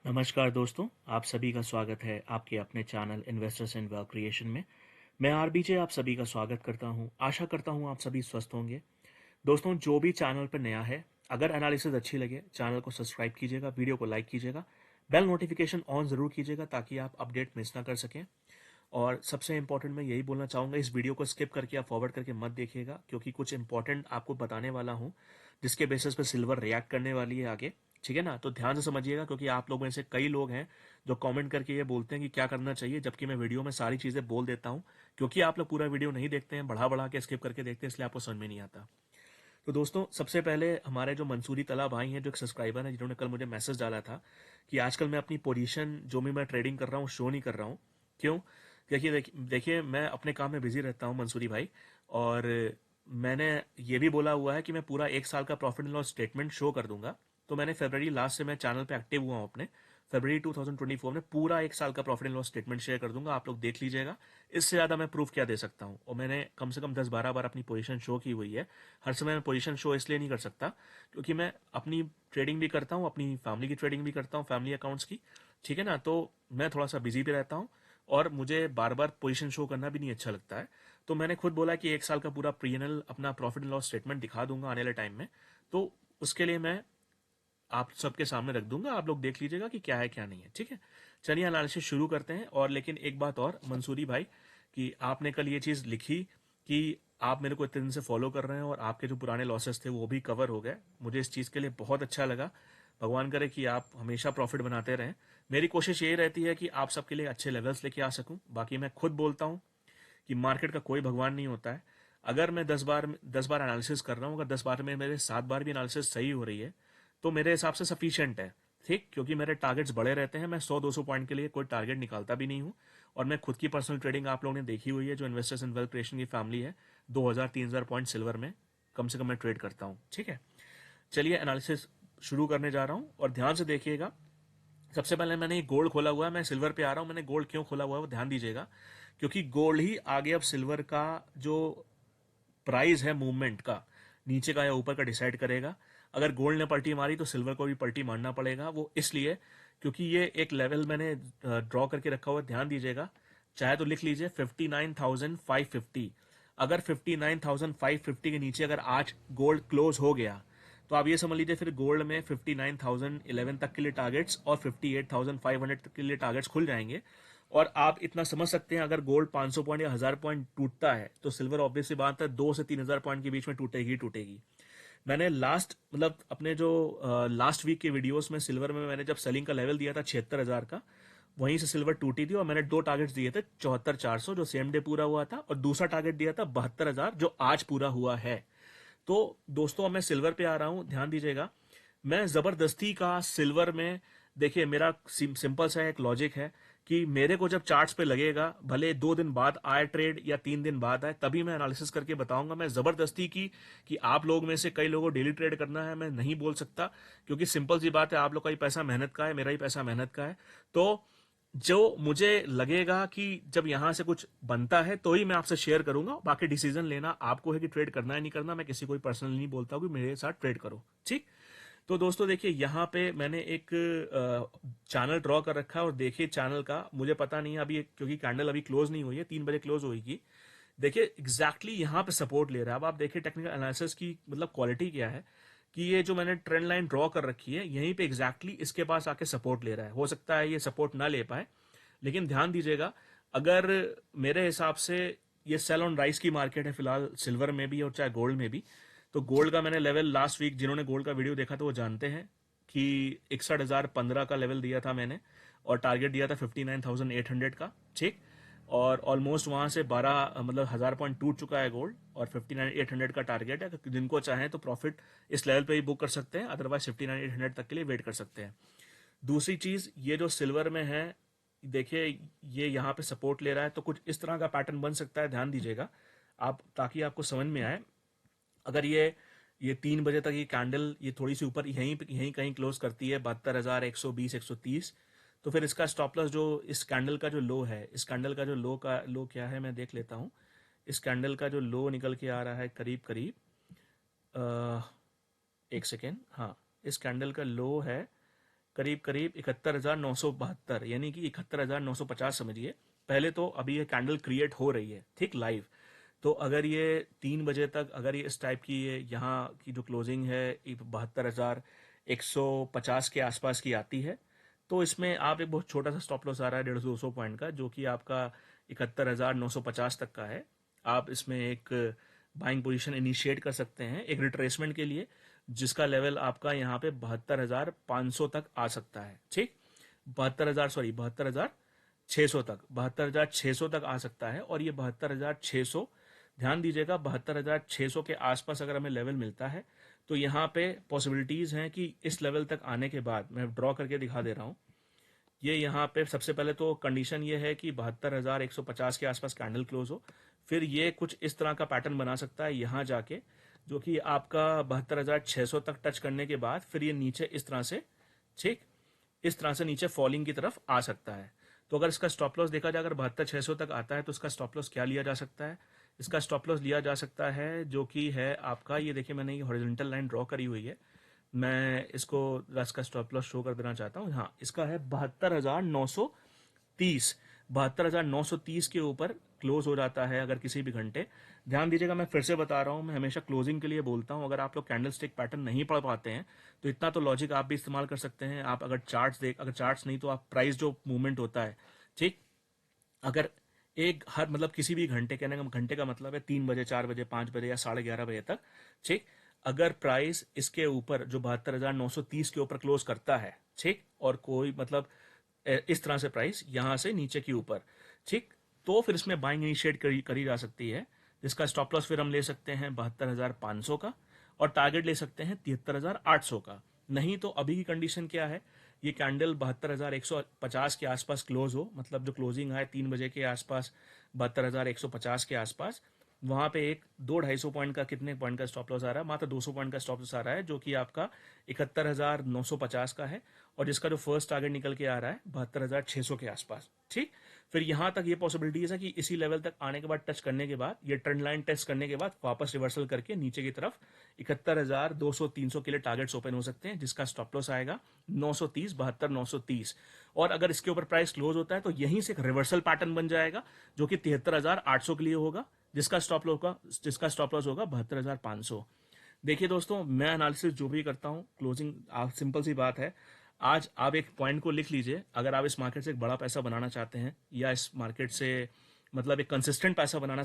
नमस्कार दोस्तों, आप सभी का स्वागत है आपके अपने channel investors in wealth creation में। मैं आरबीजे आप सभी का स्वागत करता हूं। आशा करता हूं आप सभी स्वस्थ होंगे। दोस्तों, जो भी चैनल पर नया है, अगर एनालिसिस अच्छी लगे चैनल को सब्सक्राइब कीजिएगा, वीडियो को लाइक कीजिएगा, बेल नोटिफिकेशन ऑन ज़रूर कीजिएगा ताकि आप अपडेट मिस ना कर सकें। और सबसे इंपॉर्टेंट मैं यही बोलना चाहूँगा, इस वीडियो को स्किप करके आप फॉरवर्ड करके मत देखिएगा, क्योंकि कुछ इंपॉर्टेंट आपको बताने वाला हूँ जिसके बेसिस पे सिल्वर रिएक्ट करने वाली है आगे। ठीक है ना? तो ध्यान से समझिएगा, क्योंकि आप लोगों में से कई लोग हैं जो कमेंट करके ये बोलते हैं कि क्या करना चाहिए, जबकि मैं वीडियो में सारी चीज़ें बोल देता हूँ। क्योंकि आप लोग पूरा वीडियो नहीं देखते हैं, बढ़ा बढ़ा के स्किप करके देखते हैं, इसलिए आपको समझ में नहीं आता। तो दोस्तों, सबसे पहले हमारे जो मंसूरी तला भाई हैं, जो एक सब्सक्राइबर हैं, जिन्होंने कल मुझे मैसेज डाला था कि आजकल मैं अपनी पोजीशन जो भी मैं ट्रेडिंग कर रहा हूँ शो नहीं कर रहा हूँ। क्यों? देखिए मैं अपने काम में बिजी रहता हूँ मंसूरी भाई। और मैंने ये भी बोला हुआ है कि मैं पूरा 1 साल का profit and loss statement show कर दूंगा। तो मैंने फरवरी लास्ट से मैं चैनल पे एक्टिव हुआ हूँ अपने। फरवरी 2024 में पूरा 1 साल का profit and loss statement share कर दूंगा, आप लोग देख लीजिएगा। इससे ज़्यादा मैं प्रूफ क्या दे सकता हूँ? और मैंने कम से कम 10-12 बार अपनी पोजीशन शो की हुई है। हर समय मैं पोजीशन शो इसलिए नहीं कर सकता क्योंकि मैं अपनी ट्रेडिंग भी करता हूँ, अपनी फैमिली की ट्रेडिंग भी करता हूँ, फैमिली अकाउंट्स की। ठीक है ना? तो मैं थोड़ा सा बिजी भी रहता हूँ और मुझे बार बार पोजीशन शो करना भी नहीं अच्छा लगता है। तो मैंने खुद बोला कि 1 साल का पूरा पीएनएल अपना प्रॉफिट एंड लॉस स्टेटमेंट दिखा दूंगा आने वाले टाइम में। तो उसके लिए मैं आप सबके सामने रख दूंगा, आप लोग देख लीजिएगा कि क्या है क्या नहीं है। ठीक है? चलिए एनालिसिस शुरू करते हैं। और लेकिन एक बात और मंसूरी भाई, कि आपने कल ये चीज़ लिखी कि आप मेरे को इतने दिन से फॉलो कर रहे हैं और आपके जो पुराने लॉसेस थे वो भी कवर हो गए। मुझे इस चीज़ के लिए बहुत अच्छा लगा। भगवान करे कि आप हमेशा प्रॉफिट बनाते रहें। मेरी कोशिश यही रहती है कि आप सबके लिए अच्छे लेवल्स लेके आ सकूं। बाकी मैं खुद बोलता हूं कि मार्केट का कोई भगवान नहीं होता है। अगर मैं 10 बार एनालिसिस कर रहा हूँ, अगर 10 बार में मेरे 7 बार भी एनालिसिस सही हो रही है तो मेरे हिसाब से सफिशिएंट है। ठीक? क्योंकि मेरे टारगेट्स बड़े रहते हैं, मैं 100-200 पॉइंट के लिए कोई टारगेट निकालता भी नहीं हूँ। और मैं खुद की पर्सनल ट्रेडिंग आप लोगों ने देखी हुई है, जो इन्वेस्टर्स इन वेल्थ क्रिएशन की फैमिली है। 2000-3000 पॉइंट सिल्वर में कम से कम मैं ट्रेड करता हूँ। ठीक है? चलिए एनालिसिस शुरू करने जा रहा हूँ और ध्यान से देखिएगा। सबसे पहले मैंने ये गोल्ड खोला हुआ है, मैं सिल्वर पे आ रहा हूँ। मैंने गोल्ड क्यों खोला हुआ है वो ध्यान दीजिएगा, क्योंकि गोल्ड ही आगे अब सिल्वर का जो प्राइस है मूवमेंट का, नीचे का या ऊपर का डिसाइड करेगा। अगर गोल्ड ने पलटी मारी तो सिल्वर को भी पलटी मारना पड़ेगा। वो इसलिए क्योंकि ये एक लेवल मैंने ड्रॉ करके रखा हुआ है, ध्यान दीजिएगा। चाहे तो लिख लीजिए 59,550। अगर 59,550 के नीचे अगर आज गोल्ड क्लोज हो गया तो आप ये समझ लीजिए फिर गोल्ड में 59,011 तक के लिए टारगेट्स और 58,500 तक के लिए टारगेट्स खुल जाएंगे। और आप इतना समझ सकते हैं, अगर गोल्ड 500 पॉइंट या 1000 पॉइंट टूटता है तो सिल्वर ऑब्वियसली बात है 2 से 3 हजार पॉइंट के बीच में टूटेगी ही टूटेगी। मैंने लास्ट मतलब अपने जो लास्ट वीक के वीडियोस में सिल्वर में मैंने जब सेलिंग का लेवल दिया था 76,000 का, वहीं से सिल्वर टूटी थी। और मैंने दो टारगेट्स दिए थे, 74,400 जो सेम डे पूरा हुआ था, और दूसरा टारगेट दिया था 72,000 जो आज पूरा हुआ है। तो दोस्तों, अब मैं सिल्वर पे आ रहा हूं, ध्यान दीजिएगा। मैं जबरदस्ती का सिल्वर में, देखिए मेरा सिंपल सा एक लॉजिक है कि मेरे को जब चार्ट्स पे लगेगा, भले 2 दिन बाद आए ट्रेड या 3 दिन बाद आए, तभी मैं एनालिसिस करके बताऊंगा। मैं जबरदस्ती की कि आप लोग में से कई लोगों को डेली ट्रेड करना है, मैं नहीं बोल सकता। क्योंकि सिंपल सी बात है, आप लोग का ही पैसा मेहनत का है, मेरा ही पैसा मेहनत का है। तो जो मुझे लगेगा कि जब यहां से कुछ बनता है तो ही मैं आपसे शेयर करूंगा। बाकी डिसीजन लेना आपको है कि ट्रेड करना है नहीं करना। मैं किसी को पर्सनली नहीं बोलता हूं कि मेरे साथ ट्रेड करो। ठीक? तो दोस्तों देखिए, यहाँ पे मैंने एक चैनल ड्रॉ कर रखा है। और देखिए चैनल का मुझे पता नहीं है अभी, क्योंकि कैंडल अभी क्लोज नहीं हुई है, 3 बजे क्लोज होगी। देखिए एग्जैक्टली यहाँ पे सपोर्ट ले रहा है। अब आप देखिए टेक्निकल एनालिसिस की मतलब क्वालिटी क्या है, कि ये जो मैंने ट्रेंड लाइन ड्रॉ कर रखी है यहीं पे एग्जैक्टली इसके पास आके सपोर्ट ले रहा है। हो सकता है ये सपोर्ट ना ले पाए, लेकिन ध्यान दीजिएगा, अगर मेरे हिसाब से ये सेल ऑन राइस की मार्केट है फिलहाल, सिल्वर में भी और चाहे गोल्ड में भी। तो गोल्ड का मैंने लेवल लास्ट वीक, जिन्होंने गोल्ड का वीडियो देखा तो वो जानते हैं कि 61,015 का लेवल दिया था मैंने, और टारगेट दिया था 59,800 का। ठीक? और ऑलमोस्ट वहां से 12 मतलब 1000 पॉइंट टूट चुका है गोल्ड, और 59,800 का टारगेट है। जिनको चाहें तो प्रॉफिट इस लेवल पे ही बुक कर सकते हैं, अदरवाइज 59,800 तक के लिए वेट कर सकते हैं। दूसरी चीज, ये जो सिल्वर में है, देखिए ये यहाँ पे सपोर्ट ले रहा है, तो कुछ इस तरह का पैटर्न बन सकता है, ध्यान दीजिएगा आप, ताकि आपको समझ में आए। अगर ये 3 बजे तक ये कैंडल ये थोड़ी सी ऊपर यहीं कहीं क्लोज करती है 72,120 130, तो फिर इसका स्टॉप लॉस जो इस कैंडल का जो लो है, इस कैंडल का जो लो क्या है मैं देख लेता हूँ। इस कैंडल का जो लो निकल के आ रहा है करीब करीब, एक सेकेंड, हाँ, इस कैंडल का लो है करीब करीब 71,972, यानी कि 71,950 समझिए। पहले तो अभी ये कैंडल क्रिएट हो रही है, ठीक, लाइव। तो अगर ये 3 बजे तक अगर ये इस टाइप की ये यहाँ की जो क्लोजिंग है 72,150 के आसपास की आती है, तो इसमें आप एक बहुत छोटा सा स्टॉप लॉस आ रहा है 150-200 पॉइंट का, जो कि आपका 71,950 तक का है। आप इसमें एक बाइंग पोजीशन इनिशिएट कर सकते हैं एक रिट्रेसमेंट के लिए, जिसका लेवल आपका यहाँ पे 72,500 तक आ सकता है, ठीक। 72,600 तक, 72,600 तक आ सकता है। और ये 72,600, ध्यान दीजिएगा, 72,600 के आसपास अगर हमें लेवल मिलता है तो यहाँ पे पॉसिबिलिटीज हैं कि इस लेवल तक आने के बाद, मैं ड्रॉ करके दिखा दे रहा हूँ, ये यहाँ पे सबसे पहले तो कंडीशन ये है कि 72,150 के आसपास कैंडल क्लोज हो। फिर ये कुछ इस तरह का पैटर्न बना सकता है यहाँ जाके, जो कि आपका 72,600 तक टच करने के बाद फिर ये नीचे इस तरह से, ठीक, इस तरह से नीचे फॉलिंग की तरफ आ सकता है। तो अगर इसका स्टॉप लॉस देखा जाए, अगर 72,600 तक आता है तो इसका स्टॉप लॉस क्या लिया जा सकता है? इसका स्टॉप लॉस लिया जा सकता है जो कि है आपका, ये देखिए मैंने ये हॉरिजॉन्टल लाइन ड्रॉ करी हुई है, मैं इसको रस का स्टॉप लॉस शो कर देना चाहता हूँ। हाँ, इसका है 72,930। 72,930 के ऊपर क्लोज हो जाता है अगर किसी भी घंटे। ध्यान दीजिएगा, मैं फिर से बता रहा हूँ, मैं हमेशा क्लोजिंग के लिए बोलता हूँ। अगर आप लोग कैंडल स्टिक पैटर्न नहीं पढ़ पाते हैं तो इतना तो लॉजिक आप भी इस्तेमाल कर सकते हैं। आप अगर अगर चार्ट्स नहीं तो आप प्राइस जो मूवमेंट होता है, ठीक, अगर एक हर मतलब किसी भी घंटे, कहने का घंटे का मतलब है 3 बजे, 4 बजे, 5 बजे या 11:30 बजे तक, ठीक, अगर प्राइस इसके ऊपर जो 72,930 के ऊपर क्लोज करता है, ठीक, और कोई मतलब इस तरह से प्राइस यहां से नीचे के ऊपर, ठीक, तो फिर इसमें बाइंग इनिशिएट करी जा सकती है, जिसका स्टॉप लॉस फिर हम ले सकते हैं 72,500 का, और टारगेट ले सकते हैं 73,800 का। नहीं तो अभी की कंडीशन क्या है, ये कैंडल 72,150 के आसपास क्लोज हो, मतलब जो क्लोजिंग आए 3 बजे के आसपास 72,150 के आसपास, वहां पे एक 200-250 पॉइंट का, कितने पॉइंट का स्टॉप लॉस आ रहा है, मात्र 200 पॉइंट का स्टॉप लॉस आ रहा है, जो कि आपका 71,950 का है, और जिसका जो फर्स्ट टारगेट निकल के आ रहा है 72,600 के आसपास, ठीक। फिर यहां तक ये पॉसिबिलिटीज है कि इसी लेवल तक आने के बाद, टच करने के बाद, ये ट्रेंड लाइन टेस्ट करने के बाद वापस रिवर्सल करके नीचे की तरफ 71,200-300 के लिए टारगेट्स ओपन हो सकते हैं, जिसका स्टॉप लॉस आएगा 930, 72,930। और अगर इसके ऊपर प्राइस क्लोज होता है तो यहीं से एक रिवर्सल पैटर्न बन जाएगा, जो कि 73,800 के लिए होगा, जिसका स्टॉप लॉस होगा 72,500। देखिए दोस्तों, मैं एनालिसिस जो भी करता हूँ, क्लोजिंग, आप सिंपल सी बात है, आज आप एक पॉइंट को लिख लीजिए। अगर आप इस मार्केट से एक बड़ा पैसा बनाना चाहते हैं, या इस मार्केट से मतलब एक कंसिस्टेंट पैसा बनाना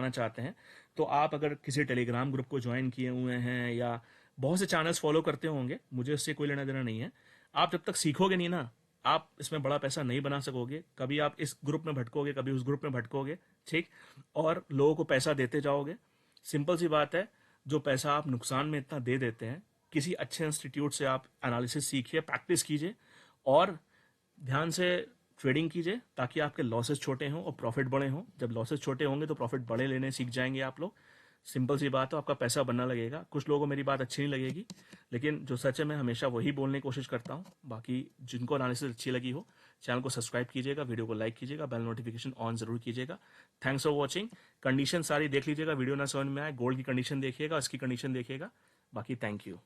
चाहते हैं, तो आप अगर किसी टेलीग्राम ग्रुप को ज्वाइन किए हुए हैं या बहुत से चैनल्स फॉलो करते होंगे, मुझे उससे कोई लेना देना नहीं है, आप जब तक सीखोगे नहीं ना, आप इसमें बड़ा पैसा नहीं बना सकोगे। कभी आप इस ग्रुप में भटकोगे, कभी उस ग्रुप में भटकोगे, ठीक, और लोगों को पैसा देते जाओगे। सिंपल सी बात है, जो पैसा आप नुकसान में इतना दे देते हैं, किसी अच्छे इंस्टीट्यूट से आप एनालिसिस सीखिए, प्रैक्टिस कीजिए, और ध्यान से ट्रेडिंग कीजिए, ताकि आपके लॉसेस छोटे हों और प्रॉफिट बड़े हों। जब लॉसेस छोटे होंगे तो प्रॉफिट बड़े लेने सीख जाएंगे आप लोग। सिंपल सी बात है, आपका पैसा बनना लगेगा। कुछ लोगों को मेरी बात अच्छी नहीं लगेगी, लेकिन जो सच है मैं हमेशा वही बोलने की कोशिश करता हूँ। बाकी जिनको एनालिसिस अच्छी लगी हो, चैनल को सब्सक्राइब कीजिएगा, वीडियो को लाइक कीजिएगा, बेल नोटिफिकेशन ऑन जरूर कीजिएगा। Thanks for watching. कंडीशन सारी देख लीजिएगा, वीडियो ना समझ में आए, गोल्ड की कंडीशन देखिएगा, इसकी कंडीशन देखिएगा। बाकी थैंक यू।